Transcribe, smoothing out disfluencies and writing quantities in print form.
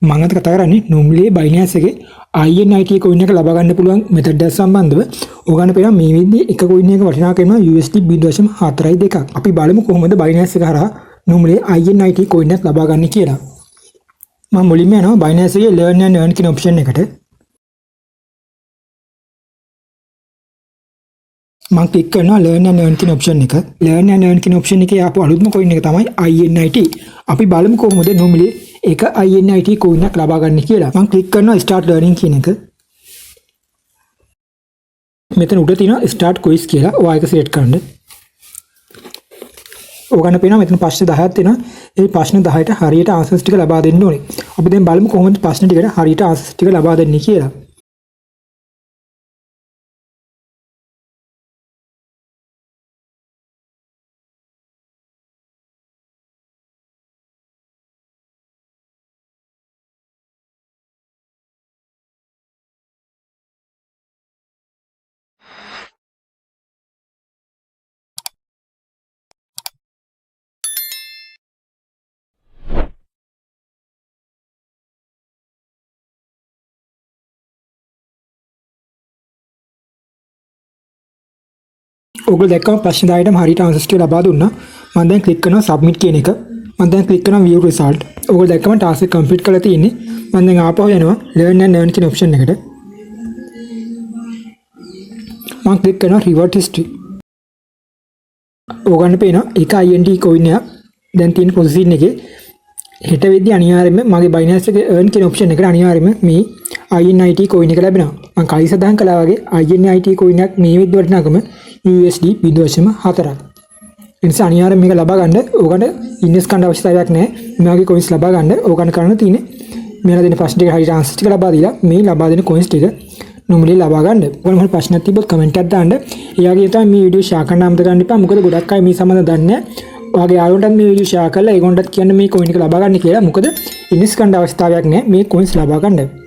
මම අද කතා කරන්නේ normally Binance එකේ INIT coin එක ලබා ගන්න පුළුවන් method එක සම්බන්ධව. ඕගන්න පේනවා මේ විදිහේ එක coin එකක වටිනාකම USD 0.42ක්. අපි බලමු කොහොමද Binance එක හරහා normally INIT coin එකක් ලබා ගන්න කියලා. මම මුලින්ම යනවා Binance එකේ learn and earn කියන option එකට. මම ක්ලික් කරනවා learn and earn කියන option එක. learn and earn කියන option එකේ ආපු අලුත්ම coin එක තමයි INIT. අපි බලමු කොහොමද normally එක INIT coin එකක් ලබා ගන්න කියලා. මම ක්ලික් කරනවා start learning කියන එක. මෙතන උඩ තියෙනවා start quiz කියලා. ඔයා ඒක select කරන්න. ඕගන්න පේනවා මෙතන ප්‍රශ්න 10ක් තියෙනවා. ඒ ප්‍රශ්න 10ට හරියට answers ටික ලබා දෙන්න ඕනේ. අපි දැන් බලමු කොහොමද ප්‍රශ්න ටිකට හරියට answers ටික ලබා දෙන්නේ කියලා. ඔගොල්ලෝ දැක්කම ප්‍රශ්න 10ටම හරියට answers ටික ලබා දුන්නා. මම දැන් ක්ලික් කරනවා submit කියන එක. මම දැන් ක්ලික් කරනවා view result. ඔගොල්ලෝ දැක්කම task එක complete කරලා තියෙන්නේ. මම දැන් ආපහු යනවා learn and earn කියන option එකට. මම ක්ලික් කරනවා reward history. ඕගන්න පේනවා එක INT coin එකක් දැන් තියෙන position එකේ හෙට වෙද්දී අනිවාර්යයෙන්ම මගේ Binance එකේ earn කියන option එකට අනිවාර්යයෙන්ම මේ INIT coin එක ලැබෙනවා. මම කලින් සඳහන් කළා වගේ INIT coin එකක් මේ වෙද්දී වටිනාකම USD 0.4ක්. ඒ නිසා අනිවාර්යයෙන් මේක ලබා ගන්න ඕගන්න ඉන්වෙස්ට් කරන්න අවශ්‍යතාවයක් නැහැ. මේ වගේ coins ලබා ගන්න ඕගන්න කරන්න තියෙන්නේ මෙයාලා දෙන ප්‍රශ්න ටික හරියට answers ටික ලබා දීලා මේ ලබා දෙන coins ටික normally ලබා ගන්න. ඔයාලා මොකද ප්‍රශ්නක් තිබ්බොත් comment එකක් දාන්න. ඒ වගේම තමයි මේ වීඩියෝ share කරන්න අමතක කරන්න එපා. මොකද ගොඩක් අය මේ සම්බන්ධව දන්නේ නැහැ. ඔයාගේ යාළුවන්ටත් මේ වීඩියෝ share කරලා ඒගොල්ලන්ටත් කියන්න මේ coin එක ලබා ගන්න කියලා. මොකද ඉන්වෙස්ට් කරන්න අවශ්‍යතාවයක් නැහැ මේ coins ලබා ගන්න.